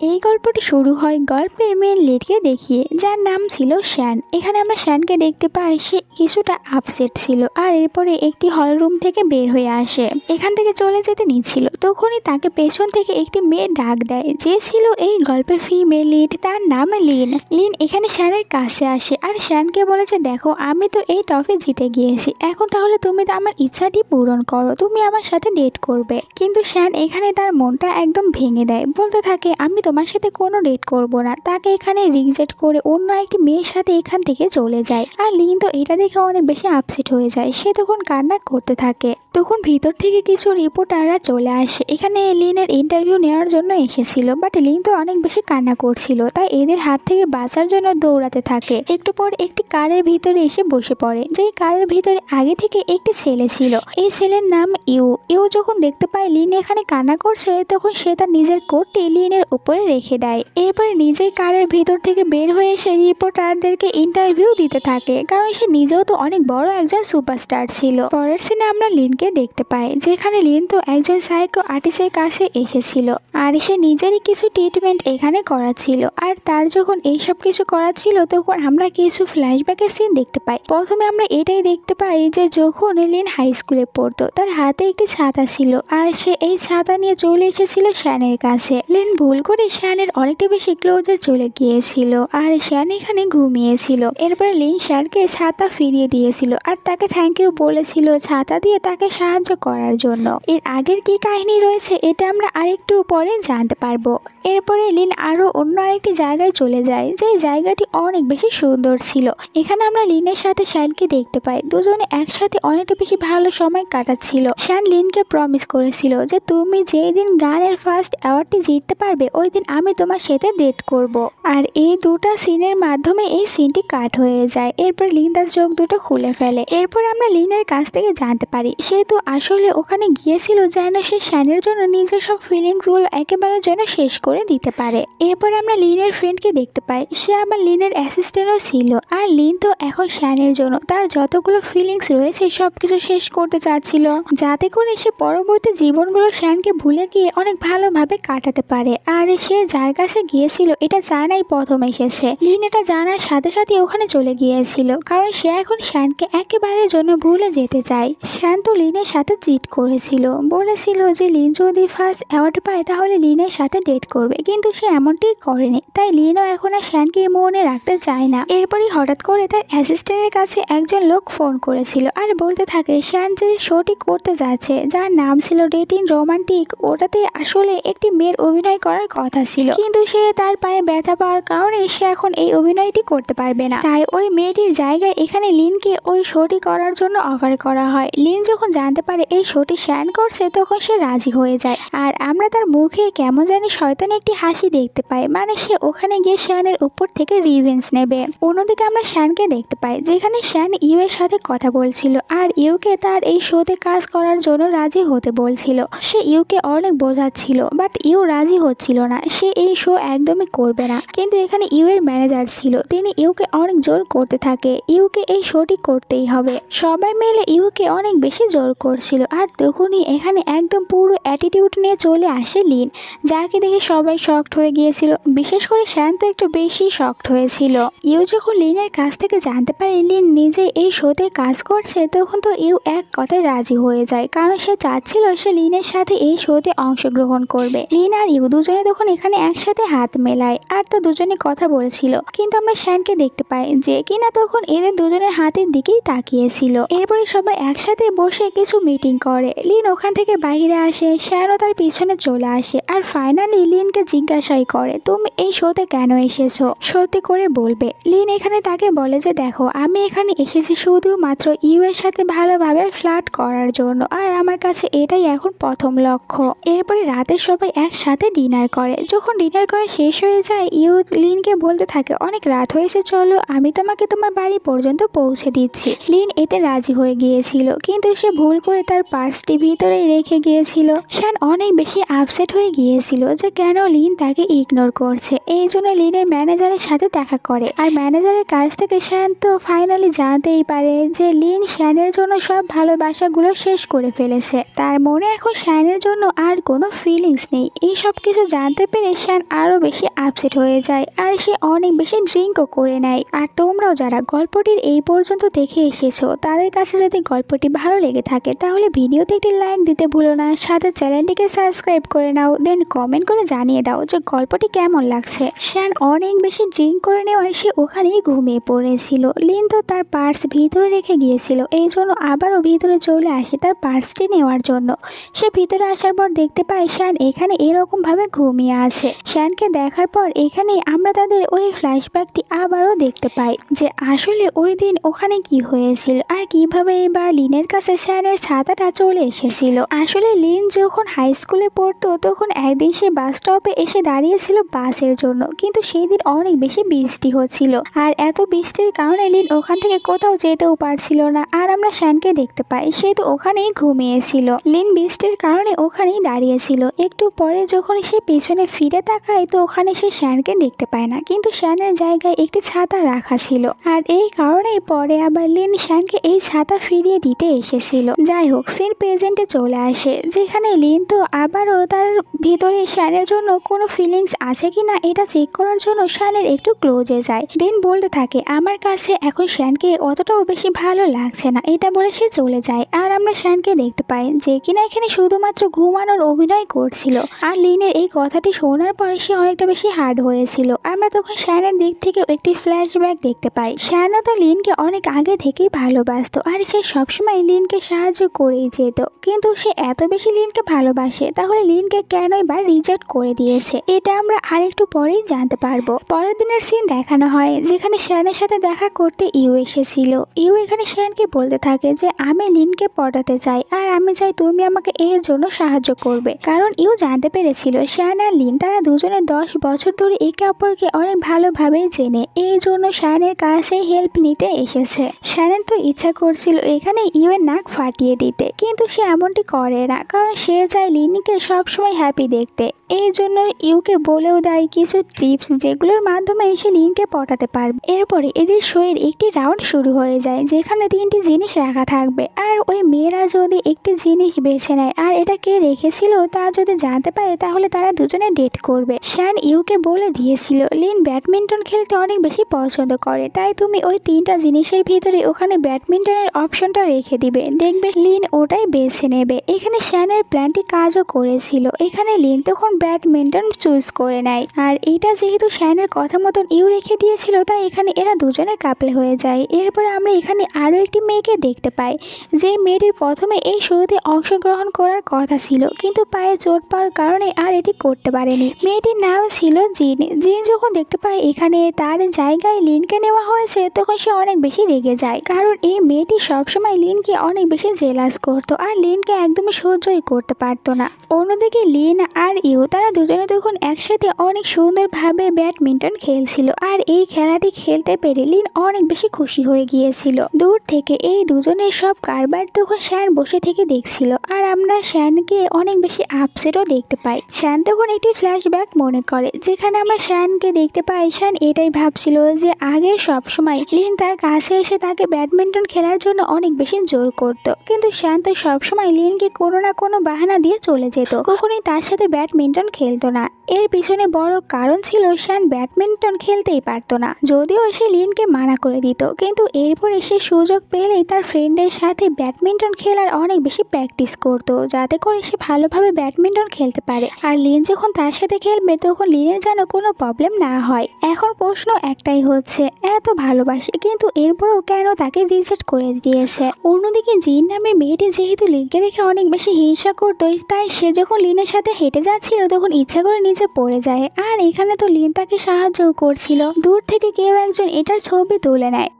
এই গল্পটি শুরু হয় গল্পের মেন লিডকে দেখিয়ে, যার নাম ছিল শ্যান। এখানে আমরা শ্যানকে দেখতে পাই সে কিছুটা আপসেট ছিল, আর এরপরে একটি হল রুম থেকে বের হয়ে আসে, এখান থেকে চলে যেতে নিচ্ছিল। তখনই তাকে পেছন থেকে একটি মেয়ে ডাক দেয়, যে ছিল এই গল্পের ফিমেল লিড, তার নাম লিন। লিন এখানে শ্যানের কাছে আসে আর শ্যানকে বলে যে দেখো, আমি তো এই ট্রফি জিতে গিয়েছি, এখন তাহলে তুমি তো আমার ইচ্ছাটি পূরণ করো, তুমি আমার সাথে ডেট করবে। কিন্তু শ্যান এখানে তার মনটা একদম ভেঙে দেয়, বলতে থাকে আমি তোমার সাথে কোনো ডেট করব না। তাকে এখানে রিজেক্ট করে অন্য একটি মেয়ের সাথে এখান থেকে চলে যায়। আর লিন তো এটা দেখে অনেক বেশি আপসেট হয়ে যায়, সে তখন কান্না করতে থাকে। তখন ভিতর থেকে কিছু রিপোর্টাররা চলে আসে, এখানে লিনের ইন্টারভিউ নেওয়ার জন্য এসেছিল। বাট লিন তো অনেক বেশি কান্না করছিল, তাই এদের হাত থেকে বাঁচার জন্য দৌড়াতে থাকে। একটু পর একটি কারের ভিতরে এসে বসে পড়ে, যেই কারের ভিতরে আগে থেকে একটি ছেলে ছিল। এই ছেলের নাম ইউ যখন দেখতে পায় লিন এখানে কান্না করছে, তখন সে তার নিজের কোটটি লিনের উপরে রেখে দেয়। এরপরে নিজেই কারের ভিতর থেকে বের হয়ে এসে রিপোর্টারদেরকে ইন্টারভিউ দিতে থাকে, কারণ সে নিজেও তো অনেক বড় একজন সুপারস্টার ছিল। পরের সিনে আমরা লিনকে দেখতে পাই, যেখানে লিন তো একজন সাইকো আর্টিস্টের কাছে এসেছিল, আর সে নিজেরই কিছু ট্রিটমেন্ট এখানে করাচ্ছিল। আর তার যখন এইসব কিছু করাচ্ছিল, তখন আমরা কিছু ফ্ল্যাশব্যাকের সিন দেখতে পাই। প্রথমে আমরা এটাই দেখতে পাই যে যখন লিন হাই স্কুলে পড়তো, তার হাতে একটি ছাতা ছিল, আর সে এই ছাতা নিয়ে চলে এসেছিল শ্যানের কাছে। লিন ভুল করে শ্যানের অনেকটা বেশি ক্লোজে চলে গিয়েছিল, আর শ্যান এখানে ঘুমিয়েছিল। এরপরে লিন শ্যানকে ছাতা ফিরিয়ে দিয়েছিল, আর তাকে থ্যাংক ইউ বলেছিল ছাতা দিয়ে তাকে সাহায্য করার জন্য। এর আগের কি কাহিনী রয়েছে এটা আমরা আরেকটু পরে জানতে পারবো। এরপরে লিন আরো অন্য আরেকটি জায়গায় চলে যায়, যে জায়গাটি অনেক বেশি সুন্দর ছিল। এখানে আমরা লিনের সাথে শ্যানকে দেখতে পাই, দুজনে একসাথে অনেকটা বেশি ভালো সময় কাটাচ্ছিল। শ্যান লিনকে প্রমিস করেছিল যে তুমি যেই দিন গানের ফার্স্ট অ্যাওয়ার্ডটি জিততে পারবে, ওই দিন আমি তোমার সাথে ডেট করব। আর এই দুটা সিনের মাধ্যমে এই সিনটি কাট হয়ে যায়। এরপর লিন তার চোখ দুটো খুলে ফেলে। এরপর আমরা লিনের কাছ থেকে জানতে পারি সে তো আসলে ওখানে গিয়েছিল যেন সে শ্যানের জন্য নিজের সব ফিলিংস গুলো একেবারে যেন শেষ করে দিতে পারে। এরপর আমরা লিনের ফ্রেন্ডকে দেখতে পাই, সে আবার লিনের অ্যাসিস্ট্যান্টও ছিল। আর লিন তো এখন শ্যানের জন্য তার যতগুলো ফিলিংস রয়েছে সবকিছু শেষ করতে চাচ্ছিল, যাতে করে সে পরবর্তী জীবনগুলো শ্যানকে ভুলে গিয়ে অনেক ভালোভাবে কাটাতে পারে। আর সে যার কাছে গিয়েছিল এটা জানাই প্রথম এসেছে। লিন এটা জানার সাথে সাথে ওখানে চলে গিয়েছিল, কারণ সে এখন শ্যানকে একেবারে জন্য ভুলে যেতে চায়। শ্যান তো লিনের সাথে চিট করেছিল, বলেছিল যে লিন যদি ফার্স্ট অ্যাওয়ার্ড পায় তাহলে লিনের সাথে ডেট করবে, কিন্তু সে এমনটি করেনি। তাই লিনও এখন আর শ্যানকে মনে রাখতে চায় না। এরপরই হঠাৎ করে তার অ্যাসিস্ট্যান্টের কাছে একজন লোক ফোন করেছিল, আর বলতে থাকে শ্যান যে শোটি করতে যাচ্ছে, যার নাম ছিল ডেটিং রোমান্টিক, ওটাতে আসলে একটি মেয়ের অভিনয় করার কথা ছিল, কিন্তু সে তার পায়ে ব্যথা পাওয়ার কারণে সে এখন এই অভিনয়টি করতে পারবে না। তাই ওই মেয়েটির জায়গায় এখানে লিনকে ওই শোটি করার জন্য অফার করা হয়। লিন যখন জানতে পারে এই শোটি শ্যান করছে, তখন সে রাজি হয়ে যায়। আর আমরা তার মুখে কেমন জানি শয়তানি একটি হাসি দেখতে পাই, মানে সে ওখানে গিয়ে শ্যানের উপর থেকে রিভেঞ্জ নেবে। অন্যদিকে আমরা শ্যানকে দেখতে পাই, যেখানে শ্যান ইউ এর সাথে কথা বলছিল, আর ইউকে তার এই শোতে কাজ করার জন্য রাজি হতে বলছিল। সে ইউকে অনেক বোঝাচ্ছিল, বাট ইউ রাজি হচ্ছিল না, সে এই শো একদমই করবে না। কিন্তু এখানে ইউ এর ম্যানেজার ছিল, তিনি ইউকে অনেক জোর করতে থাকে, ইউকে এই শোটি করতেই হবে। সবাই মিলে ইউকে অনেক বেশি জোর করছিল। আর তখনই এখানে একদম পুরো অ্যাটিটিউড নিয়ে চলে আসে লিন, যাকে দেখে সবাই শকড হয়ে গিয়েছিল, বিশেষ করে শ্যান তো একটু বেশি শকড হয়েছিল। ইউ যখন লিনের কাছ থেকে জানতে পারে লিন নিজে এই শোতে কাজ করছে, তখন তো ইউ এক কথায় রাজি হয়ে যায়, কারণ সে চাচ্ছিল সে লিনের সাথে এই শোতে অংশগ্রহণ করবে। লিন আর ইউ দুজনে তখন এখানে একসাথে হাত মেলায়, আর তো দুজনে কথা বলেছিল। কিন্তু আমরা শ্যানকে দেখতে পাই যে কিনা তখন এদের দুজনের হাতের দিকেই তাকিয়েছিল। এরপরে সবাই একসাথে বসে কিছু মিটিং করে। লিন ওখান থেকে বাইরে আসে, শ্যানও তার পিছনে চলে আসে, আর ফাইনালি লিনকে জিজ্ঞাসাই করে তুমি এই শোতে কেন এসেছো, সত্যি করে বলবে। লিন এখানে তাকে বলে যে দেখো, আমি এখানে এসেছি শুধুমাত্র ইউ এর সাথে ভালোভাবে ফ্লার্ট করার জন্য, আর আমার কাছে এটাই এখন প্রথম লক্ষ্য। এরপরে রাতে সবাই একসাথে ডিনার করে। যখন ডিনার করা শেষ হয়ে যায়, ইউ লিনকে বলতে থাকে অনেক রাত হয়েছে, চলো আমি তোমাকে তোমার বাড়ি পর্যন্ত পৌঁছে দিচ্ছি। লিন এতে রাজি হয়ে গিয়েছিল, কিন্তু সে ভুল করে তার পার্সটি ভিতরেই রেখে গিয়েছিল। শ্যান অনেক বেশি আপসেট হয়ে গিয়েছিল যে কেন লিন তাকে ইগনোর করছে। এই জন্য লিনের ম্যানেজারের সাথে দেখা করে, আর ম্যানেজারের কাছ থেকে শ্যান তো ফাইনালি জানতেই পারে যে লিন শ্যানের জন্য সব ভালোবাসাগুলো শেষ করে ফেলেছে। তার মনে এখন শ্যানের জন্য আর কোনো ফিলিংস নেই। এই সব কিছু জানতে পেরে শ্যান আরো বেশি আপসেট হয়ে যায় আর সে অনেক বেশি ড্রিঙ্কও করে নেয়। আর তোমরাও যারা গল্পটির এই পর্যন্ত দেখে এসেছো তাদের কাছে যদি গল্পটি ভালো লেগে থাকে তাহলে ভিডিওতে একটি লাইক দিতে ভুলো না, সাথে চ্যানেলটিকে সাবস্ক্রাইব করে নাও, দেন কমেন্ট করে জানিয়ে দাও যে গল্পটি কেমন লাগছে। শ্যান অনেক বেশি ড্রিঙ্ক করে নেওয়ায় সে ওখানেই ঘুমিয়ে পড়েছিল। লিন তো তার পার্স ভিতরে রেখে গিয়েছিল, এই জন্য আবারও ভিতরে চলে আসে তার পার্সটি নেওয়ার জন্য। সে ভিতরে আসার পর দেখতে পায় শ্যান এখানে এরকম ভাবে ঘুমিয়ে আছে। শ্যানকে দেখার পর এখানে আমরা তাদের ওই ফ্ল্যাশব্যাকটি আবারও দেখতে পাই যে আসলে ওই দিন ওখানে কি হয়েছিল আর কিভাবে বা লিনের কাছে শ্যানের ছাতাটা চলে এসেছিল। আসলে লিন যখন হাই স্কুলে পড়তো তখন একদিন সে বাস স্টপে এসে দাঁড়িয়েছিল বাসের জন্য, কিন্তু সেই দিন অনেক বেশি বৃষ্টি হচ্ছিল আর এত বৃষ্টির কারণে লিন ওখান থেকে কোথাও যেতেও পারছিল না। আর আমরা শ্যানকে দেখতে পাই সে তো ওখানেই ঘুমিয়েছিল। লিন বৃষ্টির কারণে ওখানেই দাঁড়িয়েছিল। একটু পরে যখন সে পিছনে ফিরে তাকায় তো ওখানে সে শ্যানকে দেখতে পায় না, কিন্তু শ্যানের জায়গায় একটি ছাতা রাখা ছিল আর এই কারণেই পরে আবার লিন শ্যানকে এই ছাতা ফিরিয়ে দিতে এসেছিল। যাই হোক, সিন প্রেজেন্টে চলে আসে যেখানে লিন তো আবারও তার ভিতরে শ্যানের জন্য কোনো ফিলিংস আছে কিনা এটা চেক করার জন্য শ্যানের একটু ক্লোজে যায়। দেন বলতে থাকে আমার কাছে এখন শ্যানকে অতটাও বেশি ভালো লাগছে না, এটা বলে সে চলে যায়। আর আমরা শ্যানকে দেখতে পাই যে কিনা এখানে শুধুমাত্র ঘুমানোর অভিনয় করছিল। আর লিনের এই কথাটি শোনার পরে সে অনেকটা বেশি হার্ড হয়েছিল। আমরা তখন শ্যানের দিক থেকে একটি ফ্ল্যাশব্যাক দেখতে পাই। শ্যানও তো লিনকে অনেক আগে থেকেই ভালোবাসতো আর সে সবসময় লিনকে সাহায্য করেই যেত, কিন্তু সে এত বেশি লিনকে ভালোবাসে তাহলে লিনকে কেনই বা রিজেক্ট করে দিয়েছে এটা আমরা আরেকটু পরেই জানতে পারবো। পরের দিনের সিন দেখানো হয় যেখানে শ্যানের সাথে দেখা করতে ইউ এসেছিল। ইউ এখানে শ্যানকে বলতে থাকে যে আমি লিনকে পটাতে চাই আর আমি চাই তুমি আমাকে এর জন্য সাহায্য করবে, কারণ ইউ জানতে পেরেছিল শ্যান আর লিন তারা দুজনে 10 বছর ধরে একে অপরকে অনেক ভালোভাবেই চেনে, এই জন্য শ্যানের কাছে হেল্প নিতে এসেছে। শ্যানের তো ইচ্ছা করছিল এখানে ইউ এর নাক ফাটিয়ে দিতে, কিন্তু সে এমনটি করে না কারণ সে চায় লিনকে সবসময় হ্যাপি দেখতে। এই জন্য ইউকে বলেও দেয় কিছু টিপস যেগুলোর মাধ্যমে সে লিনকে পটাতে পারবে। এরপরে এদের শোয়ের একটি রাউন্ড শুরু হয়ে যায় যেখানে 3টি জিনিস রাখা থাকবে আর ওই মেয়েরা যদি একটি জিনিস বেছে নেয় আর এটা কে রেখেছিল তা যদি জানতে পারে তাহলে তারা দুজনে ডেট করবে। শ্যান ইউকে বলে দিয়েছিল লিন ব্যাডমিন্টন খেলতে অনেক বেশি পছন্দ করে, তাই তুমি ওই 3টা জিনিসের ভিতরে ওখানে ব্যাডমিন্টনের অপশনটা রেখে দিবে, দেখবে লিন ওটাই বেছে নেবে। এখানে শ্যানের প্ল্যানটি কাজও করেছিল। এখানে লিন তখন ব্যাডমিন্টন চুজ করে নেয় আর এটা যেহেতু শ্যানের কথা মতন ইউ রেখে দিয়েছিল তাই এখানে এরা দুজনে কাপল হয়ে যায়। এরপরে আমরা এখানে আরও একটি মেয়েকে দেখতে পাই যে মেয়েটির প্রথমে এই শোতে অংশগ্রহণ করার কথা ছিল, কিন্তু পায়ে চোট পাওয়ার কারণে আর এটি করতে পারেনি। মেয়েটির নাম ছিল জিন। জিন যখন দেখতে পায় এখানে তার জায়গায় লিনকে নেওয়া হয়েছে তখন সে অনেক বেশি রেগে যায়, কারণ এই মেয়েটি সবসময় লিনকে অনেক বেশি জেলাস করতো আর লিনকে একদমই সহ্যই করতে পারতো না। অন্যদিকে লিন আর ইউ তারা দুজনে তখন একসাথে অনেক সুন্দরভাবে ব্যাডমিন্টন খেলছিল আর এই খেলাটি খেলতে পেরে লিন অনেক বেশি খুশি হয়ে গিয়েছিল। দূর থেকে এই দুজনের সব কারবার তখন শ্যান বসে থেকে দেখছিল আর আমরা শ্যানকে অনেক বেশি আপসেটও দেখতে পাই। শ্যান তখন একটি ফ্ল্যাশব্যাক মনে করে যেখানে আমরা শ্যানকে দেখতে পাই শ্যান এটাই ভাবছিল যে আগে সবসময় লিন তার কাছে এসে তাকে ব্যাডমিন্টন খেলার জন্য অনেক বেশি জোর করত, কিন্তু শ্যান তো সবসময় লিনকে কোনো না কোনো বাহানা দিয়ে চলে যেত, কখনোই তার সাথে ব্যাডমিন্টন খেলতো না। এর পিছনে বড় কারণ ছিল শ্যান ব্যাডমিন্টন খেলতেই পারতো না, যদিও সে লিনকে মানা করে দিত, কিন্তু এরপরে সে সুযোগ পেলেই তার ফ্রেন্ডের সাথে ব্যাডমিন্টন খেলার অনেক বেশি প্র্যাকটিস করতো যাতে করে সে ভালোভাবে ব্যাডমিন্টন খেলতে পারে। আর লিন যখন তার সাথে খেলবে তখন লিনের যেন কোনো প্রবলেম না হয়। এখন প্রশ্ন একটাই হচ্ছে এত ভালোবাসে কিন্তু এরপরেও কেন তাকে রিজেক্ট করে দিয়েছে। অন্যদিকে জিন নামের মেয়েটি যেহেতু লিনকে দেখে অনেক বেশি হিংসা করতো তাই সে যখন লিনের সাথে হেঁটে যাচ্ছিল তখন ইচ্ছা করে নিচে পড়ে যায় আর এখানে তো লিন তাকে সাহায্যও করছিল। দূর থেকে কেউ একজন এটার ছবি তুলে নেয়।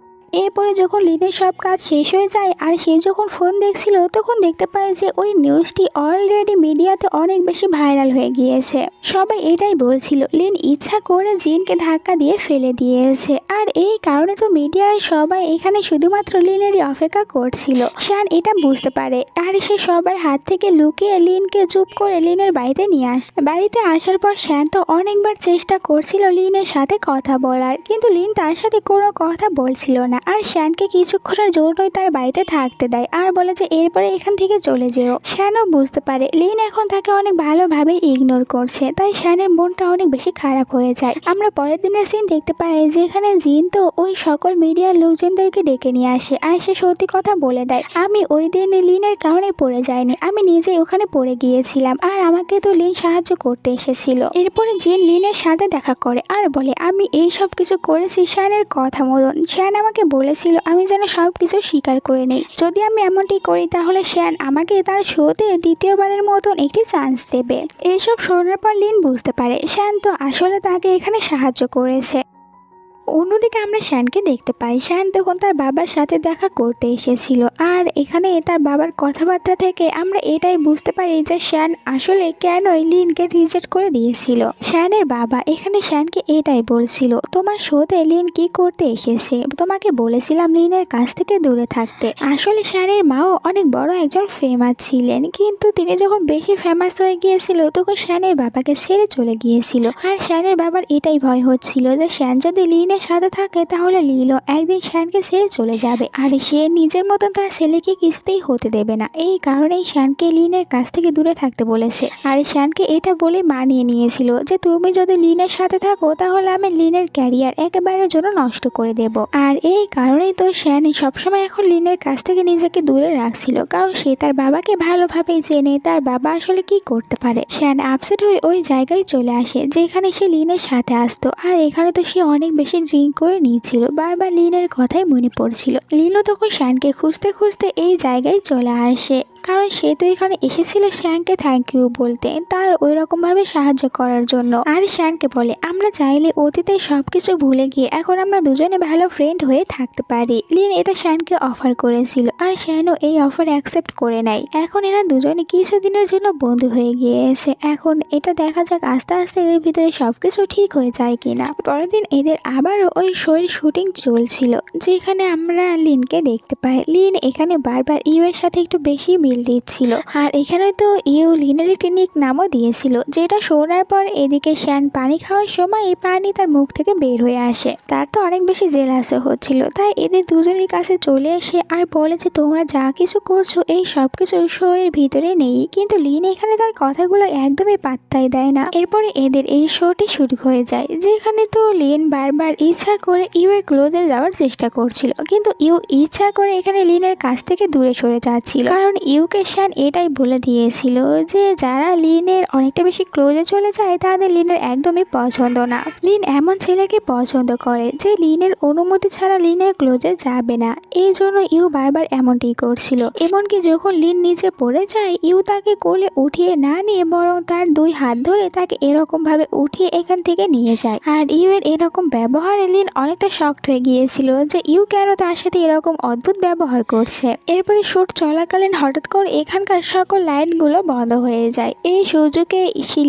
এরপরে যখন লিনের সব কাজ শেষ হয়ে যায় আর সে যখন ফোন দেখছিল তখন দেখতে পায় যে ওই নিউজটি অলরেডি মিডিয়াতে অনেক বেশি ভাইরাল হয়ে গিয়েছে। সবাই এটাই বলছিল লিন ইচ্ছা করে জিনকে ধাক্কা দিয়ে ফেলে দিয়েছে আর এই কারণে তো মিডিয়ার সবাই এখানে শুধুমাত্র লিনেরই অপেক্ষা করছিল। শ্যান এটা বুঝতে পারে আর সে সবার হাত থেকে লুকিয়ে লিনকে চুপ করে লিনের বাড়িতে নিয়ে আসে। বাড়িতে আসার পর শ্যান তো অনেকবার চেষ্টা করছিল লিনের সাথে কথা বলার, কিন্তু লিন তার সাথে কোনো কথা বলছিল না আর শ্যানকে কিছুক্ষণের জন্যই তার বাড়িতে থাকতে দেয় আর বলে যে এরপরে এখান থেকে চলে যেও। শ্যানও বুঝতে পারে লিন এখন তাকে অনেক ভালোভাবে ইগনোর করছে, তাই শ্যানের মনটা অনেক বেশি খারাপ হয়ে যায়। আমরা পরের দিনের সিন দেখতে পাই যেখানে জিন তো ওই সকল মিডিয়ার লোকজনদেরকে ডেকে নিয়ে আসে আর সে সত্যি কথা বলে দেয়, আমি ওই দিন লিনের কারণে পড়ে যাইনি, আমি নিজেই ওখানে পড়ে গিয়েছিলাম আর আমাকে তো লিন সাহায্য করতে এসেছিল। এরপরে জিন লিনের সাথে দেখা করে আর বলে আমি এই সব কিছু করেছি শ্যানের কথা মতন। শ্যান আমাকে বলেছিল আমি যেন সব কিছু স্বীকার করে নেই, যদি আমি এমনটি করি তাহলে শ্যান আমাকে তার শোতে দ্বিতীয়বারের মতন একটি চান্স দেবে। এইসব শোনার পর লিন বুঝতে পারে শ্যান তো আসলে তাকে এখানে সাহায্য করেছে। অন্যদিকে আমরা শ্যানকে দেখতে পাই শ্যান তখন তার বাবার সাথে দেখা করতে এসেছিল আর এখানে তার বাবার কথাবার্তা থেকে আমরা এটাই বুঝতে পারি যে শ্যান আসলে কেনই লিনকে রিজেক্ট করে দিয়েছিল। শ্যানের বাবা এখানে শ্যানকে এটাই বলছিল তোমার শোতে লিন কি করতে এসেছে, তোমাকে বলেছিলাম লিনের কাছ থেকে দূরে থাকতে। আসলে শ্যানের মাও অনেক বড় একজন ফেমাস ছিলেন, কিন্তু তিনি যখন বেশি ফেমাস হয়ে গিয়েছিল তখন শ্যানের বাবাকে ছেড়ে চলে গিয়েছিল আর শ্যানের বাবার এটাই ভয় হচ্ছিল যে শ্যান যদি লিনের সাথে থাকে তাহলে লিনও একদিন শ্যানকে ছেড়ে চলে যাবে আর সে নিজের মতন তার ছেলেকে কিছুতেই হতে দেবে না। এই কারণেই শ্যানকে লিনের কাছ থেকে দূরে থাকতে বলেছে আর শ্যানকে এটা বলে মানিয়ে নিয়েছিল যে তুমি যদি লিনের সাথে থাকো তাহলে আমি লিনের ক্যারিয়ার একেবারের জন্য নষ্ট করে দেব। আর এই কারণেই তো শ্যান সবসময় এখন লিনের কাছ থেকে নিজেকে দূরে রাখছিল, কারণ সে তার বাবাকে ভালোভাবেই জেনে তার বাবা আসলে কি করতে পারে। শ্যান আপসেট হয়ে ওই জায়গায় চলে আসে যেখানে সে লিনের সাথে আসতো আর এখানে তো সে অনেক বেশি ড্রিঙ্ক করে নিয়েছিল, বারবার লিনের কথাই মনে পড়ছিল। লিনও তখন শ্যানকে খুঁজতে খুঁজতে এই জায়গায় চলে আসে, কারণ সে তো এখানে এসেছিল শ্যানকে থ্যাংক ইউ বলতে, তার ওই রকম ভাবে সাহায্য করার জন্য। আর শ্যানকে বলে আমরা চাইলে অতীতে সবকিছু ভুলে গিয়ে এখন আমরা দুজনে ভালো ফ্রেন্ড হয়ে থাকতে পারি। লিন এটা শ্যানকে অফার করেছিল আর শ্যানও এই অফার অ্যাকসেপ্ট করে নেয়। এখন এরা দুজনে কিছুদিনের জন্য বন্ধু হয়ে গিয়েছে। এখন এটা দেখা যাক আস্তে আস্তে এদের ভিতরে সবকিছু ঠিক হয়ে যায় কিনা। পরের দিন এদের আবারও ওই শোয়ের শুটিং চলছিল যেখানে আমরা লিনকে দেখতে পাই। লিন এখানে বারবার ইউ এর সাথে একটু বেশি মিল দিচ্ছিল আর এখানে তো ইউ লিনের একটি নিক নামও দিয়েছিল, যেটা শোনার পর এদিকে শ্যান পানি খাওয়ার সময় এই পানি তার মুখ থেকে বের হয়ে আসে। তার তো অনেক বেশি জেলাসও হচ্ছিল, তাই এদের দুজনের কাছে চলে এসে আর বলে যে তোমরা যা কিছু করছো এই সব কিছু শোয়ের ভিতরে নেই, কিন্তু লিন এখানে তার কথাগুলো একদমই পাত্তাই দেয় না। এরপরে এদের এই শোটি শুরু হয়ে যায় যেখানে তো লিন বারবার ইচ্ছা করে ইউ এর ক্লোজে যাওয়ার চেষ্টা করছিল, কিন্তু ইউ ইচ্ছা করে এখানে লিনের কাছ থেকে দূরে সরে যাচ্ছিল, কারণ ইউকে শ্যান এটাই বলে দিয়েছিল যে যারা লিনের অনেকটা বেশি ক্লোজে চলে যায় তাদের লিনের একদমই পছন্দ না। লিন এমন ছেলেকে পছন্দ করে যে লিনের অনুমতি ছাড়া লিনের ক্লোজে যাবে না, এই জন্য ইউ বারবার এমনটি করছিল। এমনকি যখন লিন নিচে পড়ে যায় ইউ তাকে কোলে উঠিয়ে না নিয়ে বরং তার দুই হাত ধরে তাকে এরকম ভাবে উঠিয়ে এখান থেকে নিয়ে যায়। আর ইউ এর এরকম ব্যবহারে লিন অনেকটা শকড হয়ে গিয়েছিল যে ইউ কেন তার সাথে এরকম অদ্ভুত ব্যবহার করছে। এরপরে শুট চলাকালীন হঠাৎ করে এখানকার সকল লাইটগুলো বন্ধ হয়ে যায়। এই সুযোগে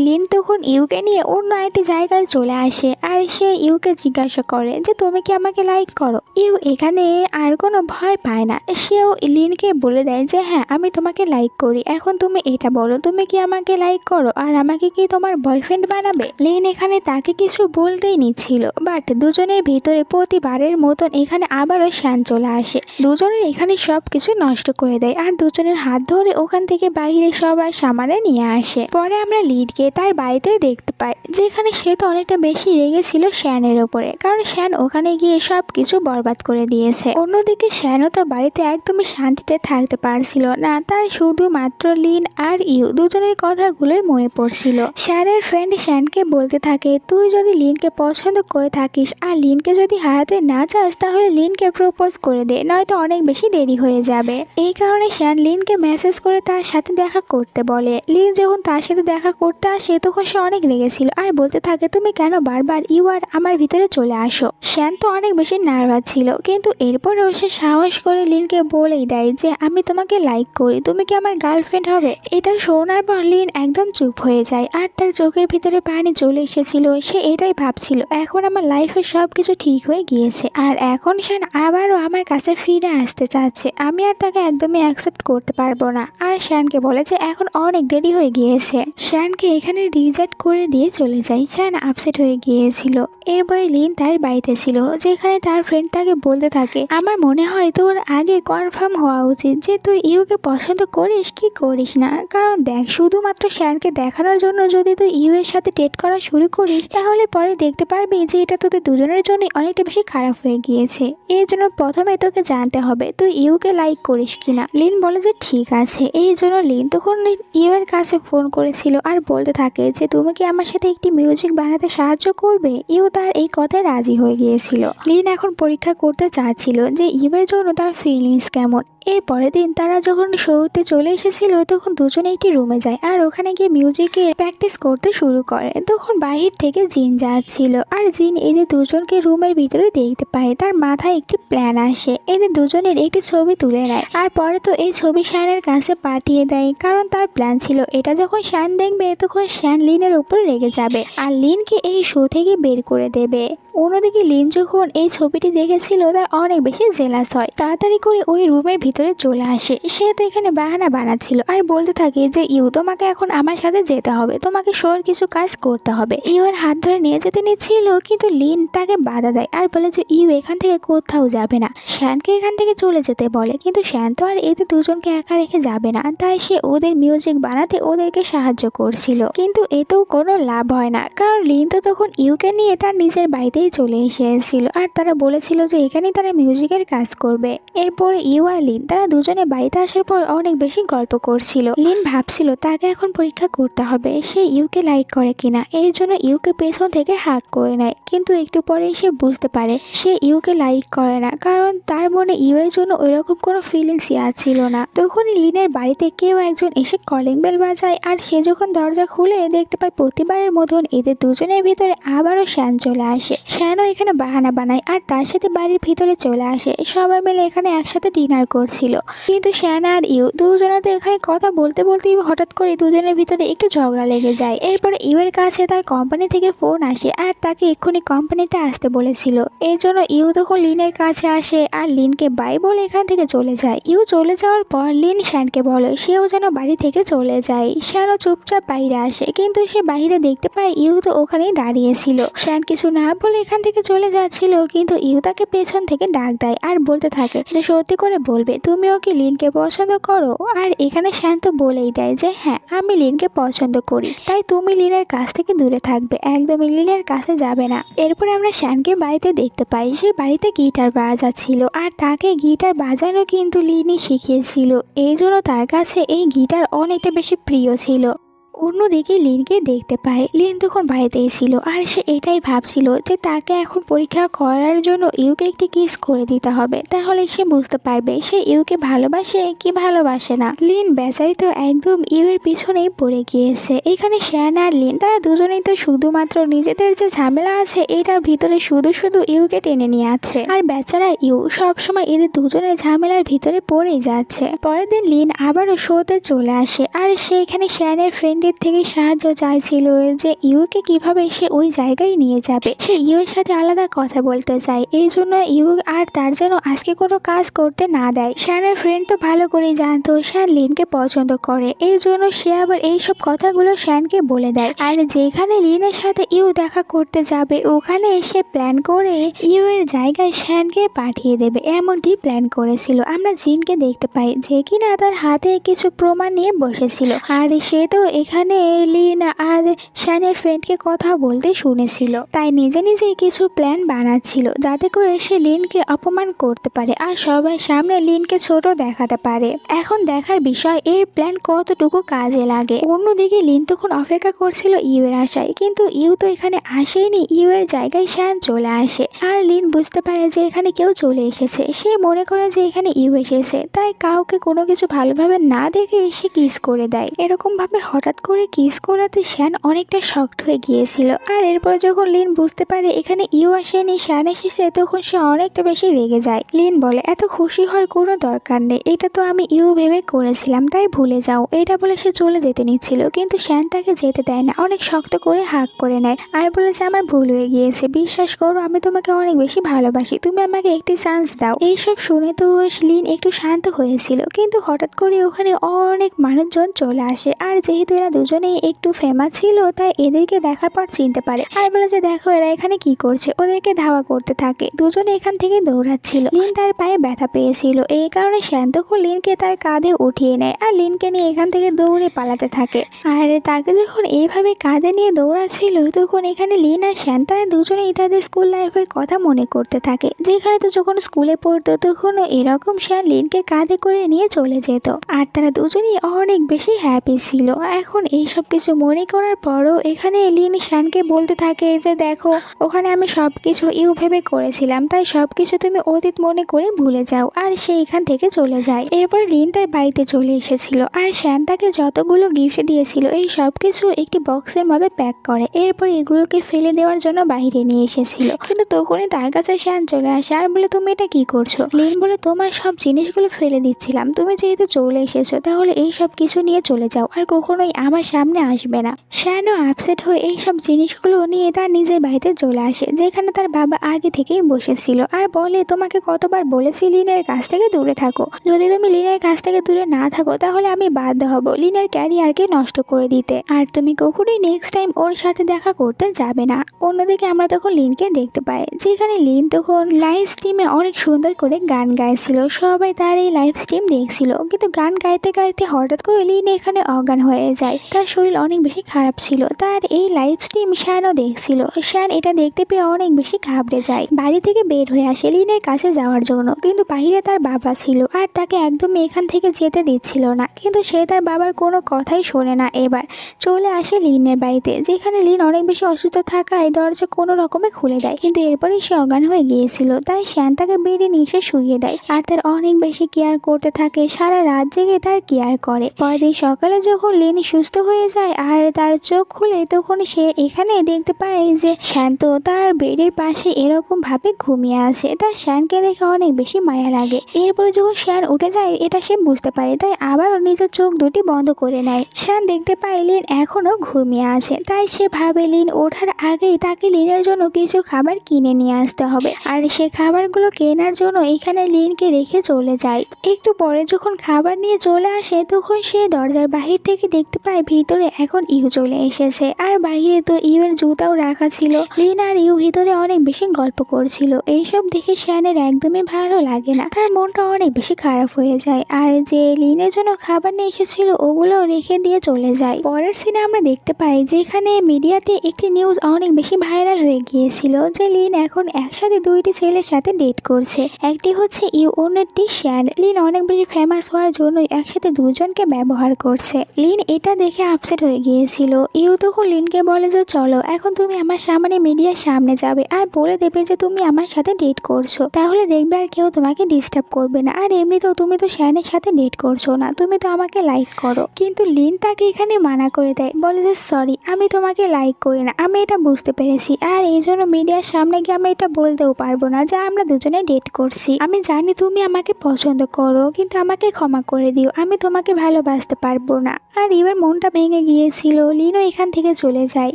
লিন তখন ইউকে নিয়ে অন্য একটি জায়গায় চলে আসে আর সে ইউকে জিজ্ঞাসা করে যে তুমি কি আমাকে লাইক করো। ইউ এখানে আর কোনো ভয় পায় না, সেও লিনকে বলে দেয় যে হ্যাঁ আমি তোমাকে লাইক করি, এখন তুমি এটা বলো তুমি কি আমাকে লাইক করো আর আমাকে কি তোমার বয়ফ্রেন্ড বানাবে। লিন এখানে তাকে কিছু বলতেই নিচ্ছিল, বাট দুজনের ভিতরে প্রতিবারের মতন এখানে আবারও শ্যান চলে আসে, দুজনের এখানে সবকিছু নষ্ট করে দেয় আর দুজনের হাত ধরে ওখান থেকে বাইরে সবার সামনে নিয়ে আসে। পরে আমরা লিডকে তার বাড়িতে দেখতে পাই যেখানে সে তো অনেকটা বেশি রেগেছিল শ্যানের ওপরে, কারণ শ্যান ওখানে গিয়ে সবকিছু বরবাদ করে দিয়েছে। অন্যদিকে শ্যানও তো বাড়িতে একদমই শান্তিতে থাকতে পারছিল না, তার শুধুমাত্র লিন আর ইউ দুজনের কথাগুলোই মনে পড়ছিল। শ্যানের ফ্রেন্ড শ্যানকে বলতে থাকে তুই যদি লিনকে পছন্দ করে থাকিস আর লিনকে যদি হারাতে না চাস তাহলে লিনকে প্রপোজ করে দে, নয়তো অনেক বেশি দেরি হয়ে যাবে। এই কারণে শ্যান লিনকে মেসেজ করে তার সাথে দেখা করতে বলে। লিন যখন তার সাথে দেখা করতে আসে তখন সে অনেক রেগেছিল আর বলতে থাকে তুমি কেন বারবার ইউ আর আমার ভিতরে চলে আসো। শ্যান তো অনেক বেশি নার্ভাস ছিল, কিন্তু এরপরেও সে সাহস করে লিনকে বলেই দেয় যে আমি তোমাকে লাইক করি, তুমি কি আমার গার্লফ্রেন্ড হবে। এটা শোনার পর লিন একদম চুপ হয়ে যায় আর তার চোখের ভিতরে পানি চলে এসেছিল। সে এটাই ভাবছিল এখন আমার লাইফে সবকিছু ঠিক হয়ে গিয়েছে আর এখন শ্যান আবারও আমার কাছে ফিরে আসতে চাচ্ছে, আমি আর তাকে একদমই অ্যাকসেপ্ট করতে পারবো না। আর শ্যানকে বলে যে এখন অনেক দেরি হয়ে গিয়েছে। শ্যানকে এখানে রিজেক্ট করে দিয়ে চলে যায়। শ্যান আপসেট আপসেট হয়ে গিয়েছিল। এরপরে লিন তার বাড়িতে ছিল, যেখানে তার ফ্রেন্ড তাকে বলতে থাকে, আমার মনে হয় তোর আগে কনফার্ম হওয়া উচিত যে তুই ইউকে পছন্দ করিস কি করিস না। কারণ দেখ, শুধুমাত্র শ্যানকে দেখানোর জন্য যদি তুই ইউ এর সাথে ডেট করা শুরু করিস, তাহলে পরে দেখতে পারবি যে এটা তোদের দুজনের জন্যই অনেকটা বেশি খারাপ হয়ে গিয়েছে। এর জন্য প্রথমে তোকে জানতে হবে তুই ইউকে লাইক করিস কিনা। লিন বলে যে ঠিক আছে। এই জন্য লিন তখন ইউ এর কাছে ফোন করেছিল আর বলতে থাকে যে তুমি কি আমার সাথে একটি মিউজিক বানাতে সাহায্য করবে। ইউ তার এই কথায় রাজি হয়ে গিয়েছিল। লিন এখন পরীক্ষা করতে চাচ্ছিল যে ইউ এর জন্য তার ফিলিংস কেমন। এর পরের দিন তারা যখন শোতে চলে এসেছিল, তখন দুজনে একটি রুমে যায় আর ওখানে গিয়ে মিউজিকের প্র্যাকটিস করতে শুরু করে। তখন বাহির থেকে জিন যাচ্ছিল আর জিন এদের দুজনকে রুমের ভিতরে দেখতে পায়। তার মাথায় একটি প্ল্যান আসে, এদের দুজনের একটি ছবি তুলে নেয় আর পরে তো এই ছবি শ্যানের কাছে পাঠিয়ে দেয়। কারণ তার প্ল্যান ছিল এটা যখন শ্যান দেখবে তখন শ্যান লিনের উপর রেগে যাবে আর লিনকে এই শো থেকে বের করে দেবে। অন্যদিকে লিন যখন এই ছবিটি দেখেছিল তার অনেক বেশি জেলাস হয়। তাড়াতাড়ি করে ওই রুমের ভিতরে চলে আসে। সে তো এখানে বাহানা বানাচ্ছিল আর বলতে থাকে যে ইউ তোমাকে এখন আমার সাথে যেতে হবে, তোমাকে শোর কিছু কাজ করতে হবে। ইউ এর হাত ধরে নিয়ে যেতে নিচ্ছিল, কিন্তু লিন তাকে বাধা দেয় আর বলে যে ইউ এখান থেকে কোথাও যাবে না। শ্যানকে এখান থেকে চলে যেতে বলে, কিন্তু শ্যান তো আর এদের দুজনকে একা রেখে যাবে না, তাই সে ওদের মিউজিক বানাতে ওদেরকে সাহায্য করছিল। কিন্তু এতেও কোনো লাভ হয় না, কারণ লিন তো তখন ইউকে নিয়ে তার নিজের বাড়িতেই চলে এসেছিল আর তারা বলেছিল যে এখানেই তারা মিউজিকের কাজ করবে। এরপরে ইউ আর লিন তারা দুজনে বাড়িতে আসার পর অনেক বেশি গল্প করছিল। লিন ভাবছিল তাকে এখন পরীক্ষা করতে হবে সে ইউকে লাইক করে কিনা। এই জন্য ইউকে পেছন থেকে হাত করে নেয়, কিন্তু একটু পরেই সে বুঝতে পারে সে ইউকে লাইক করে না, কারণ তার মনে ইউ এর জন্য ওইরকম কোনো ফিলিংসই ছিল না। তখনই লিনের বাড়িতে কেউ একজন এসে কলিং বেল বাজায় আর সে যখন দরজা খুলে দেখতে পায় প্রতিবারের মতন এদের দুজনের ভিতরে আবারও শ্যান চলে আসে। শ্যানও এখানে বাহানা বানায় আর তার সাথে বাড়ির ভিতরে চলে আসে। সবাই মিলে এখানে একসাথে ডিনার করছিল, কিন্তু শ্যান আর ইউ দুজনে তো এখানে কথা বলতে বলতেই হঠাৎ করে দুজনের ভিতরে একটু ঝগড়া লেগে যায়। এরপরে ইউ এর কাছে তার কোম্পানি থেকে ফোন আসে আর তাকে এক্ষুনি কোম্পানিতে আসতে বলেছিল। এর জন্য ইউ তখন লিনের কাছে আসে আর লিনকে বাই বলে এখান থেকে চলে যায়। ইউ চলে যাওয়ার পর লিন শ্যানকে বলে সেও যেন বাড়ি থেকে চলে যায়। শ্যানও চুপচাপ বাইরে আসে, কিন্তু সে বাইরে দেখতে পায় ইউ তো ওখানেই দাঁড়িয়েছিল। শ্যান কিছু না বলে এখান থেকে চলে যাচ্ছিল, কিন্তু ইউ তাকে পেছন থেকে ডাক দেয় আর বলতে থাকে যে সত্যি করে বলবে তুমি ওকে লিনকে পছন্দ করো। আর এখানে শ্যান তো বলেই দেয় যে হ্যাঁ আমি লিনকে পছন্দ করি, তাই তুমি লিনের কাছ থেকে দূরে থাকবে, একদমই লিনের কাছে যাবে না। এরপরে আমরা শ্যানকে বাড়িতে দেখতে পাই, সে বাড়িতে গিটার বাজাচ্ছিল আর তাকে গিটার বাজানো কিন্তু লিনই শিখিয়েছিল। এই জন্য তার কাছে এই গিটার অনেকটা বেশি প্রিয় ছিল। অন্যদিকে লিনকে দেখতে পায়। লিন তখন বাড়িতেই ছিল আর সে এটাই ভাবছিল যে তাকে এখন পরীক্ষা করার জন্য ইউকে একটি কিস করে দিতে হবে, তাহলে সে বুঝতে পারবে সে ইউকে ভালোবাসে কি ভালোবাসে না। লিন বেচারি তো একদম ইউ এর পিছনেই পড়ে গিয়েছে। এখানে শ্যান আর লিন তারা দুজনেই তো শুধুমাত্র নিজেদের যে ঝামেলা আছে এটার ভিতরে শুধু শুধু ইউকে টেনে নিয়ে আছে, আর বেচারা ইউ সবসময় এদের দুজনের ঝামেলার ভিতরে পড়েই যাচ্ছে। পরের দিন লিন আবারও শোতে চলে আসে আর সে এখানে শ্যানের ফ্রেন্ড থেকে সাহায্য চাইছিল যে ইউকে কিভাবে সে ওই জায়গায় নিয়ে যাবে। সে ইউ এর সাথে আলাদা কথা বলতে চায়, এই জন্য ইউ আর তার যেন আজকে কোনো কাজ করতে না দেয়। শ্যানের ফ্রেন্ড তো ভালো করেই জানতো শ্যান লিনকে পছন্দ করে, এই জন্য সে আবার এইসব কথাগুলো শ্যানকে বলে দেয়। আর যেখানে লিনের সাথে ইউ দেখা করতে যাবে ওখানে এসে প্ল্যান করে ইউ এর জায়গায় শ্যানকে পাঠিয়ে দেবে, এমনটি প্ল্যান করেছিল। আমরা জিনকে দেখতে পাই যে কিনা তার হাতে কিছু প্রমাণ নিয়ে বসেছিল, আর সে তো এখানে লিন আর শ্যানের ফ্রেন্ডকে কথা বলতে শুনেছিল, তাই নিজে নিজেই কিছু প্ল্যান বানাচ্ছিল যাতে করে সে লিনকে অপমান করতে পারে আর সবার সামনে লিনকে ছোট দেখাতে পারে। এখন দেখার বিষয় এর প্ল্যান কতটুকু কাজে লাগে। অন্যদিকে লিন তখন অপেক্ষা করছিল ইউ এর আশায়, কিন্তু ইউ তো এখানে আসেনি। ইউ এর জায়গায় শ্যান চলে আসে আর লিন বুঝতে পারে যে এখানে কেউ চলে এসেছে। সে মনে করে যে এখানে ইউ এসেছে, তাই কাউকে কোনো কিছু ভালোভাবে না দেখে সে কিস করে দেয়। এরকম ভাবে হঠাৎ করে কিস করাতে শ্যান অনেকটা শক্ট হয়ে গিয়েছিল। আর এরপর যখন লিন বুঝতে পারে এখানে ইউ আসেনি শ্যান এসেছে, তখন সে অনেকটা বেশি রেগে যায়। লিন বলে এত খুশি হওয়ার কোনো দরকার নেই, এটা তো আমি ইউ ভেবে করেছিলাম, তাই ভুলে যাও। এটা বলে সে চলে যেতে নিচ্ছিল, কিন্তু শ্যান তাকে যেতে দেয় না, অনেক শক্ত করে হাক করে নেয় আর বলেছে আমার ভুল হয়ে গিয়েছে, বিশ্বাস করো আমি তোমাকে অনেক বেশি ভালোবাসি, তুমি আমাকে একটি চান্স দাও। এইসব শুনে তো লিন একটু শান্ত হয়েছিল, কিন্তু হঠাৎ করে ওখানে অনেক মানুষজন চলে আসে আর যেহেতু এরা দুজনেই একটু ফেমাস ছিল, তাই এদেরকে দেখার পর চিনতে পারে আর বলে যে দেখো এরা এখানে কি করছে, ওদেরকে ধাওয়া করতে থাকে। দুজনে এখান থেকে দৌড়াচ্ছিল। লিন তার পায়ে ব্যথা পেয়েছিল, এই কারণে শ্যান তখন লিনকে তার কাঁধে উঠিয়ে নেয় আর লিনকে নিয়ে এখান থেকে দৌড়ে পালাতে থাকে। আর তাকে যখন এইভাবে কাঁধে নিয়ে দৌড়াচ্ছিল তখন এখানে লিন আর শ্যান তারা দুজনেই তাদের স্কুল লাইফের কথা মনে করতে থাকে, যেখানে তো যখন স্কুলে পড়তো তখনও এরকম শ্যান লিনকে কাঁধে করে নিয়ে চলে যেত আর তারা দুজনেই অনেক বেশি হ্যাপি ছিল। এখন এইসব কিছু মনে করার পরও এখানে লিন শ্যানকে বলতে থাকে যে দেখো ওখানে আমি সবকিছু ভেবে করেছিলাম, তাই সবকিছু তুমি অতীত মনে করে ভুলে যাও। আর সে এখান থেকে চলে যায়। এরপর লিন তার বাড়িতে চলে এসেছিল আর শ্যান তাকে যতগুলো গিফট দিয়েছিল এই সব কিছু একটি বক্সের মধ্যে প্যাক করে, এরপর এগুলোকে ফেলে দেওয়ার জন্য বাইরে নিয়ে এসেছিল। কিন্তু তখনই তার কাছে শ্যান চলে আসে আর বলে তুমি এটা কি করছো? লিন বলে তোমার সব জিনিসগুলো ফেলে দিচ্ছিলাম, তুমি যেহেতু চলে এসেছো তাহলে এই সব কিছু নিয়ে চলে যাও আর কখনোই আমার সামনে আসবে না। শ্যানও আপসেট হয়ে এই সব জিনিসগুলো নিয়ে তার নিজের বাড়িতে চলে আসে, যেখানে তার বাবা আগে থেকেই বসেছিল আর বলে তোমাকে কতবার বলেছি লিনের কাছ থেকে দূরে থাকো, যদি তুমি লিনের কাছ থেকে দূরে না থাকো তাহলে আমি বাধ্য হব লিনের ক্যারিয়ারকে নষ্ট করে দিতে, আর তুমি কখনোই নেক্সট টাইম ওর সাথে দেখা করতে যাবে না। অন্যদিকে আমরা তখন লিনকে দেখতে পাই, যেখানে লিন তখন লাইভ স্ট্রিমে অনেক সুন্দর করে গান গাইছিল। সবাই তার এই লাইভ স্ট্রিম দেখছিল, কিন্তু গান গাইতে গাইতে হঠাৎ করে লিন এখানে অজ্ঞান হয়ে যায়। তার শরীর অনেক বেশি খারাপ ছিল। তার এই লাইভ স্ট্রিম শ্যানও দেখছিল। শ্যান এটা দেখতে পেয়ে অনেক বেশি ঘাবড়ে যায়, বাড়ি থেকে বের হয়ে আসে লিনের কাছে যাওয়ার জন্য, কিন্তু বাইরে তার বাবা ছিল আর তাকে একদমই এখান থেকে যেতে দিচ্ছিল না। কিন্তু সে তার বাবার কোনো কথাই শোনে না, এবার চলে আসে লিনের বাড়িতে, যেখানে লিন অনেক বেশি অসুস্থ থাকায় দরজা কোনো রকমে খুলে দেয়, কিন্তু এরপরেই সে অজ্ঞান হয়ে গিয়েছিল। তাই শ্যান তাকে বেডে নিয়ে এসে শুইয়ে দেয় আর তার অনেক বেশি কেয়ার করতে থাকে, সারা রাত জেগে তার কেয়ার করে। পরের দিন সকালে যখন লিন সুস্থ হয়ে যায় আর তার চোখ খুলে তখন সে এখানে দেখতে পায় যে শ্যান তো তার বেডের পাশে এরকম ভাবে ঘুমিয়ে আছে। তার শ্যানকে দেখে অনেক বেশি মায়া লাগে। এরপরে যখন শ্যান উঠে যায় এটা সে বুঝতে পারে, তাই আবারও নিজের চোখ দুটি বন্ধ করে নেয়। শ্যান দেখতে পায় লিন এখনো ঘুমিয়ে আছে, তাই সে ভাবে লিন ওঠার আগেই তাকে লিনের জন্য কিছু খাবার কিনে নিয়ে আসতে হবে, আর সে খাবারগুলো কেনার জন্য এখানে লিনকে রেখে চলে যায়। একটু পরে যখন খাবার নিয়ে চলে আসে তখন সে দরজার বাহির থেকে দেখতে পায় ভিতরে এখন ইউ চলে এসেছে, আর বাইরে তো ইউ এর জুতাও রাখা ছিল। লিন আর ইউ ভিতরে অনেক বেশি গল্প করছিল। এইসব দেখে শ্যানের একদমই ভালো লাগে না, তার মনটা অনেক বেশি খারাপ হয়ে যায়, আর যে লিনের জন্য খাবার নিয়ে এসেছিল ওগুলো রেখে দিয়ে চলে যায়। পরের সিনে আমরা দেখতে পাই যেখানে মিডিয়াতে একটি নিউজ অনেক বেশি ভাইরাল হয়ে গিয়েছিল যে লিন এখন একসাথে দুইটি ছেলের সাথে ডেট করছে, একটি হচ্ছে ইউ অন্যটি শ্যান। লিন অনেক বেশি ফেমাস হওয়ার জন্য একসাথে দুজনকে ব্যবহার করছে। লিন এটা দেখে আপসেট হয়ে গিয়েছিল। ইউ তখন লিনকে বলে যে চলো এখন তুমি আমার সামনে মিডিয়ার সামনে যাবে আর বলে দেবে যে তুমি আমার সাথে ডেট করছো, তাহলে দেখবে আর কেউ তোমাকে ডিস্টার্ব করবে না, আর এমনিতেও তুমি তো শ্যানের সাথে ডেট করছো না, তুমি তো আমাকে লাইক করো। কিন্তু লিন তাকে এখানে মানা করে দেয়, বলে যে সরি আমি তোমাকে লাইক করি না, আমি এটা বুঝতে পেরেছি, আর এই জন্য মিডিয়ার সামনে গিয়ে আমি এটা বলতেও পারবো না যে আমরা দুজনে ডেট করছি। আমি জানি তুমি আমাকে পছন্দ করো, কিন্তু আমাকে ক্ষমা করে দিও, আমি তোমাকে ভালোবাসতে পারবো না। আর এবার মনটা ভেঙে গিয়েছিল। লিনও এখান থেকে চলে যায়।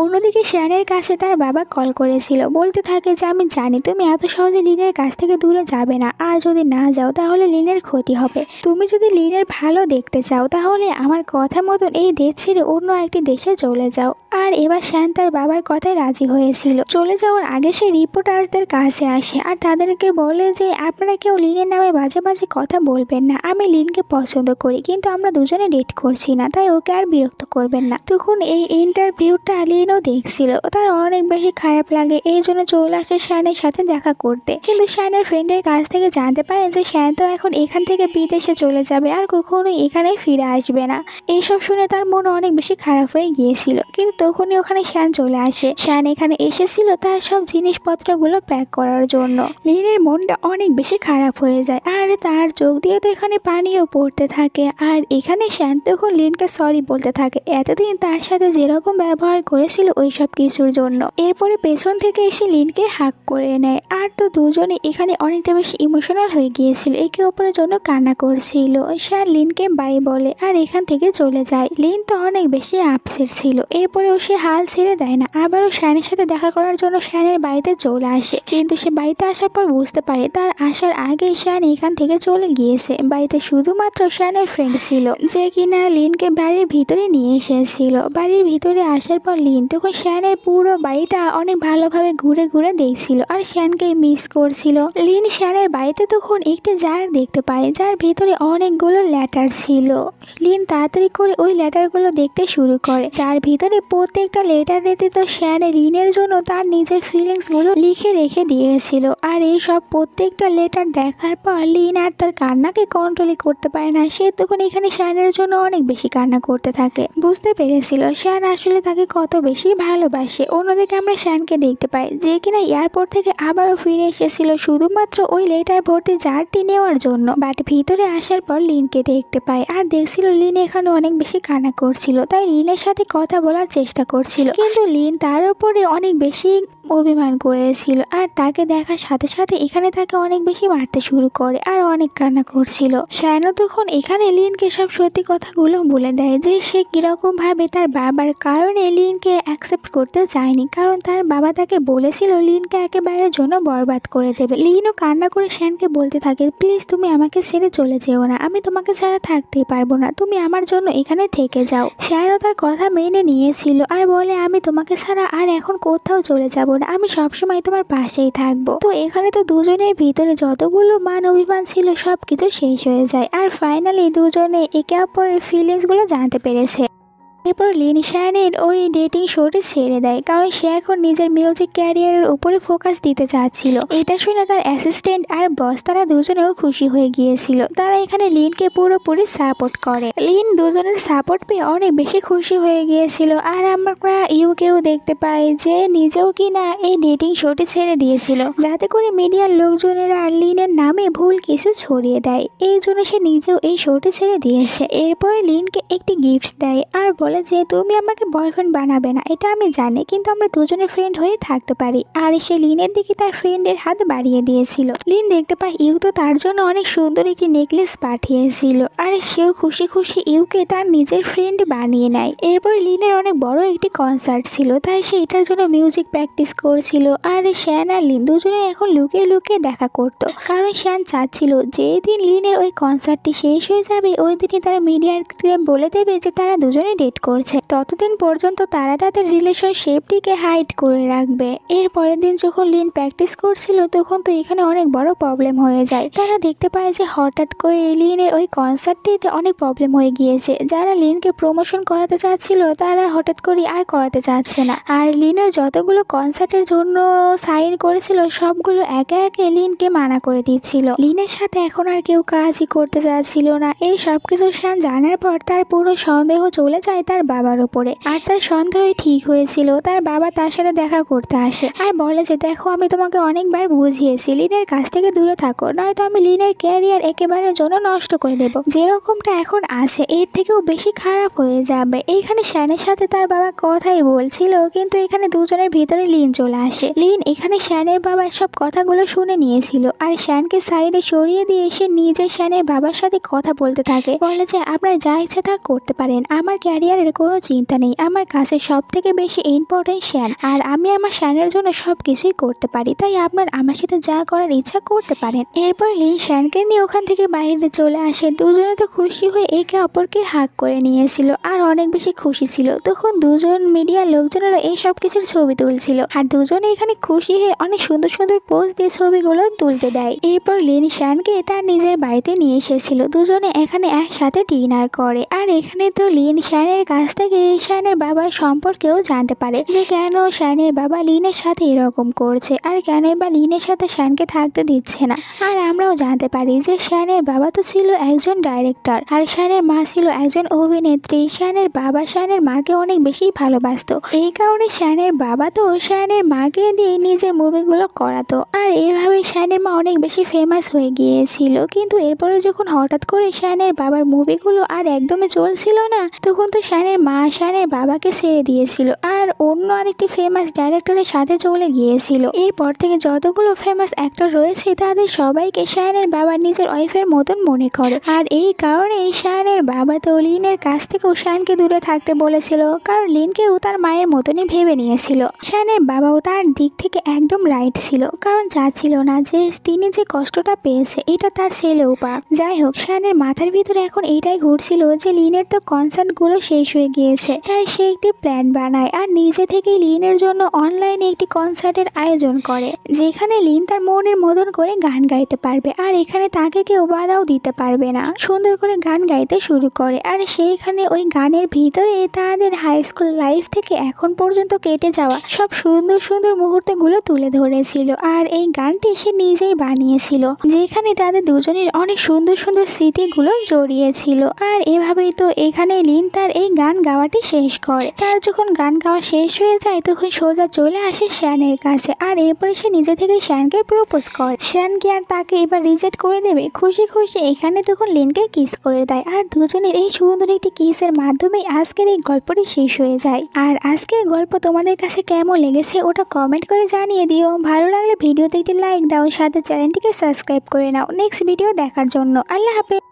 অন্যদিকে শ্যানের কাছে তার বাবা কল করেছিল, বলতে থাকে যে আমি জানি তুমি এত সহজে লিনের কাছ থেকে দূরে যাবে না, আর যদি না যাও তাহলে লিনের ক্ষতি হবে। তুমি যদি লিনের ভালো দেখতে চাও তাহলে আমার কথা মতন এই দেশ ছেড়ে অন্য একটি দেশে চলে যাও। আর এবার শ্যান তার বাবার কথায় রাজি হয়েছিল। চলে যাওয়ার আগে সে রিপোর্টারদের কাছে আসে আর তাদেরকে বলে যে আপনারা কেউ লিনের নামে বাজে বাজে কথা বলবেন না, আমি লিনকে পছন্দ করি কিন্তু আমরা দুজনে ডেট করছি না, তাই ওকে আর বিরক্ত করবেন না। তখন এই ইন্টারভিউটা লিনও দেখছিল, তার অনেক বেশি খারাপ লাগে, এই জন্য চলে আসে শ্যানের সাথে দেখা করতে। কিন্তু শ্যানের ফ্রেন্ডের কাছ থেকে জানতে পারে যে শ্যান তো এখন এখান থেকে বিদেশে চলে যাবে আর কখনোই এখানে ফিরে আসবে না। এইসব শুনে তার মন অনেক বেশি খারাপ হয়ে গিয়েছিল। কিন্তু তখনই ওখানে শ্যান চলে আসে। শ্যান এখানে এসেছিল তার সব জিনিসপত্রগুলো প্যাক করার জন্য। লিনের মনটা অনেক বেশি খারাপ হয়ে যায় আর তার চোখ দিয়ে তো এখানে পানিও পড়তে থাকে। আর এখানে শ্যান তখন লিনকে সরি বলতে থাকে এতদিন তার সাথে যেরকম ব্যবহার করেছিল ওই সব কিছুর জন্য। এরপরে পেছন পিছন থেকে এসে লিনকে হাক করে নেয়। আর তো দুজনে এখানে অনেকটা বেশি ইমোশনাল হয়ে গিয়েছিল, একে অপরের জন্য কান্না করছিল। শান লিনকে বাই বলে আর এখান থেকে চলে যায়। লিন তো অনেক বেশি আপসেট ছিল, এরপরেও সে হাল ছেড়ে দেয় না, আবারও শানের সাথে দেখা করার জন্য শানের বাড়িতে চলে আসে। কিন্তু সে বাড়িতে আসার পর বুঝতে পারে তার আসার আগে শান এখান থেকে চলে গিয়েছে। বাড়িতে শুধুমাত্র শানের ফ্রেন্ড ছিল যে কিনা লিনকে বাড়ির ভিতরে নিয়ে এসেছিল। বাড়ির ভিতরে আসার পর লিন তখন শানের পুরো বাড়িটা অনেক ভালোভাবে ঘুরে ঘুরে দেখছিল আর শানকে মিস করছিল। লিন শানের বাড়িতে তখন একটি জার দেখতে পায় যার ভিতরে অনেকগুলো লেটার ছিল। লিন তাড়াতাড়ি করে ওই লেটারগুলো দেখতে শুরু করে, যার ভিতরে প্রত্যেকটা লেটার তো শান লিনের জন্য তার নিজের ফিলিংস গুলো লিখে রেখে দিয়েছিল। আর এই সব প্রত্যেকটা লেটার দেখার পর লিন আর তার কান্নাকে কন্ট্রোলই করতে পারে না। সে তখন এখানে শানের জন্য অনেক বেশি কান্না করতে থাকে। বুঝতে পেরেছিল শান আসলে তাকে কত বেশি ভালোবাসে। অন্যদিকে আমরা শানকে দেখতে পাই যে কিনা এয়ারপোর্ট থেকে আবারও ফিরে এসেছিল শুধুমাত্র ওই লেটার ভর্তি জারটি নেওয়ার জন্য। বাট ভিতরে আসার পর লিনকে দেখতে পায় আর দেখছিল লিন এখানে অনেক বেশি কান্না করছিল, তাই লিনের সাথে কথা বলার চেষ্টা করছিল। কিন্তু লিন তার উপরে অনেক বেশি অভিমান করেছিল আর তাকে দেখার সাথে সাথে এখানে তাকে অনেক বেশি মারতে শুরু করে আর অনেক কান্না করছিল। শানও তখন এখানে লিনকে সব সত্যি কথাগুলো বলে দেয় যে সে কিরকম ভাবে তার বাবার কারণে লিনকে অ্যাকসেপ্ট করতে চায়নি, কারণ তার বাবা তাকে বলেছিল লিনকে একেবারে জন্য বরবাদ করে দেবে। লিনও কান্না করে শানকে বলতে থাকে, প্লিজ তুমি আমাকে ছেড়ে চলে যেও না, আমি তোমাকে ছাড়া থাকতেই পারবো না, তুমি আমার জন্য এখানে থেকে যাও। শানও তার কথা মেনে নিয়েছিল আর বলে, আমি তোমাকে ছাড়া আর এখন কোথাও চলে যাব না, আমি সবসময় তোমার পাশেই থাকবো। তো এখানে তো দুজনের ভিতরে যতগুলো মান অভিমান ছিল সবকিছু শেষ হয়ে যায় আর ফাইনালি দুজনে একে অপরের ফিলিংস গুলো জানতে পেরেছে। এরপর লিন শানের ওই ডেটিং শোটি ছেড়ে দেয়, কারণ সে এখন নিজের মিউজিক ক্যারিয়ারের উপরে ফোকাস দিতে চাচ্ছিল। এটা শুনে তার অ্যাসিস্ট্যান্ট আর বস তারা দুজনেও খুশি হয়ে গিয়েছিল। তারা এখানে লিনকে পুরোপুরি সাপোর্ট করে। লিন দুজনের সাপোর্ট পেয়ে অনেক বেশি খুশি হয়ে গিয়েছিল। আর আমরা ইউকেও দেখতে পাই যে নিজেও কিনা এই ডেটিং শোটি ছেড়ে দিয়েছিল, যাতে করে মিডিয়ার লোকজনেরা লিনের নামে ভুল কিছু ছড়িয়ে দেয়। এই জন্য সে নিজেও এই শোটি ছেড়ে দিয়েছে। এরপরে লিনকে একটি গিফট দেয় আর বলে যে তুমি আমাকে বয়ফ্রেন্ড বানাবে না এটা আমি জানি, কিন্তু আমরা দুজনের ফ্রেন্ড হয়ে থাকতে পারি। আর সে লিনের দিকে তার ফ্রেন্ডের হাত বাড়িয়ে দিয়েছিল। লিন দেখতে পায় ইউ তো তার জন্য অনেক সুন্দর একটি নেকলেস পাঠিয়েছিল আর সেও খুশি খুশি ইউকে তার নিজের ফ্রেন্ড বানিয়ে নেয়। এরপর লিনের অনেক বড় একটি কনসার্ট ছিল, তাই সে এটার জন্য মিউজিক প্র্যাকটিস করছিল। আর শ্যান আর লিন দুজনে এখন লুকিয়ে লুকিয়ে দেখা করত, কারণ শ্যান চাচ্ছিল যেদিন লিনের ওই কনসার্টটি শেষ হয়ে যাবে ওই দিনই তারা মিডিয়াকে বলে দেবে যে তারা দুজনে ডেট করছে। ততদিন পর্যন্ত তারা তাদের রিলেশনশিপটিকে হাইড করে রাখবে। এর পরের দিন যখন লিন প্র্যাকটিস করছিল তখন তো এখানে অনেক বড় প্রবলেম হয়ে যায়। তারা দেখতে পায় যে হঠাৎ করে লিনের ওই কনসার্টটিতে অনেক প্রবলেম হয়ে গিয়েছে। যারা লিনকে প্রমোশন করাতে চাচ্ছিল তারা হঠাৎ করে আর করাতে চাচ্ছে না। আর লিনের যতগুলো কনসার্টের জন্য সাইন করেছিল সবগুলো একে একে লিনকে মানা করে দিচ্ছিল। লিনের সাথে এখন আর কেউ কাজই করতে চাচ্ছিল না। এই সবকিছু শান জানার পর তার পুরো সন্দেহ চলে যায় তার বাবার উপরে। আর তার সন্দেহ ঠিক হয়েছিল। তার বাবা তার সাথে দেখা করতে আসে আর বলে যে দেখো আমি তোমাকে অনেকবার বুঝিয়েছি লিনের কাছ থেকে দূরে থাকো, নয়তো আমি লিনের ক্যারিয়ার একেবারে জন্য নষ্ট করে দেবো। যেরকমটা এখন আছে এর থেকেও বেশি খারাপ হয়ে যাবে। এইখানে শ্যানের সাথে তার বাবা কথাই বলছিল, কিন্তু এখানে দুজনের ভিতরে লিন চলে আসে। লিন এখানে শ্যানের বাবার সব কথাগুলো শুনে নিয়েছিল আর শ্যানকে সাইডে সরিয়ে দিয়ে সে নিজে শ্যানের বাবার সাথে কথা বলতে থাকে। বলে যে আপনার যা ইচ্ছা তা করতে পারেন, আমার ক্যারিয়ারের কোনো চিন্তা নেই, আমার কাছে সব থেকে বেশি ইম্পর্টেন্ট শ্যান, আর আমি আমার শ্যানের জন্য সব কিছুই করতে পারি, তাই আপনার আমার সাথে যা করার ইচ্ছা করতে পারেন। এরপর লিন শ্যানকে নিয়ে ওখান থেকে বাইরে চলে আসে। দুজনে তো খুশি হয়ে একে অপরকে হাগ করে নিয়েছিল আর অনেক বেশি খুশি ছিল। তখন দুজন মিডিয়ার লোকজনেরা এই সব কিছুর ছবি তুলছিল আর দুজনে এখানে খুশি হয়ে অনেক সুন্দর সুন্দর পোজ দিয়ে ছবিগুলো তুলতে দেয়। এরপর লিন শ্যানকে তার নিজের বাড়িতে নিয়ে এসেছিল। দুজনে এখানে একসাথে ডিনার করে আর এখানে তো লিন শ্যানের কাছ থেকে শ্যানের বাবার সম্পর্কেও জানতে পারে যে কেন শ্যানের বাবা লিনের সাথে এরকম করছে আর কেন বা লিনের সাথে শ্যানকে থাকতে দিচ্ছে না। আর আমরাও জানতে পারি যে শ্যানের বাবা তো ছিল একজন ডাইরেক্টর আর শ্যানের মা ছিল একজন অভিনেত্রী। শ্যানের বাবা শ্যানের মাকে অনেক বেশি ভালোবাসতো, এই কারণে শ্যানের বাবা তো শ্যানের মাকে দিয়ে নিজের মুভিগুলো করাতো আর এইভাবে শ্যানের মা অনেক বেশি ফেমাস হয়ে গিয়েছিল। কিন্তু এরপরে যখন হঠাৎ করে শ্যানের বাবার মুভিগুলো আর একদমই চলছিল না তখন তো শানের মা শানের বাবাকে ছেড়ে দিয়েছিল আর অন্য আরেকটি ফেমাস ডাইরেক্টরের সাথে চলে গিয়েছিল। এরপর থেকে যতগুলো ফেমাস অ্যাক্টর রয়েছে তাদের সবাইকে শানের বাবা নিজের ওয়াইফের মতন মনে করে। আর এই কারণেই শানের বাবা তো লিনের কাছ থেকেও শানকে দূরে থাকতে বলেছিল, কারণ লিনকেও তার মায়ের মতনই ভেবে নিয়েছিল। শানের বাবাও তার দিক থেকে একদম রাইট ছিল, কারণ চাচ্ছিল না যে তিনি যে কষ্টটা পেয়েছে এটা তার ছেলেও পাক। যাই হোক, শানের মাথার ভিতরে এখন এইটাই ঘুরছিল যে লিনের তো কনসার্টগুলো শেষ হয়ে গিয়েছে, তাই সে একটি প্ল্যান বানায় আর নিজে থেকেই লিনের জন্য অনলাইনে একটি কনসার্টের আয়োজন করে, যেখানে লিন তার মনের মতন করে গান গাইতে পারবে আর এখানে তাকে কেউ বাধাও দিতে পারবে না। সুন্দর করে গান গাইতে শুরু করে আর সেইখানে ওই গানের ভিতরে তাদের হাই স্কুল লাইফ থেকে এখন পর্যন্ত কেটে যাওয়া সব সুন্দর সুন্দর মুহূর্তগুলো তুলে ধরেছিল। আর এই গানটি সে নিজেই বানিয়েছিল, যেখানে তাদের দুজনের অনেক সুন্দর সুন্দর স্মৃতিগুলো জড়িয়েছিল। আর এভাবেই তো এখানে লিন তার এই গান গাওয়াটি শেষ করে। তার যখন গান গাওয়া শেষ হয়ে যায় তখন সোজা চলে আসে শ্যানের কাছে আর এরপরে সে নিজে থেকে শ্যানকে প্রপোজ করে। শ্যান কি আর তাকে এবার রিজেক্ট করে দেবে? খুশি খুশি এখানে তখন লিনকে কিস করে দেয় আর দুজনের এই সুন্দর একটি কিসের মাধ্যমে আজকের এই গল্পটি শেষ হয়ে যায়। আর আজকের গল্প তোমাদের কাছে কেমন লেগেছে ওটা কমেন্ট করে জানিয়ে দিও। ভালো লাগলে ভিডিওতে একটি লাইক দাও, সাথে চ্যানেলটিকে সাবস্ক্রাইব করে নাও নেক্সট ভিডিও দেখার জন্য। আল্লাহ হাফেজ।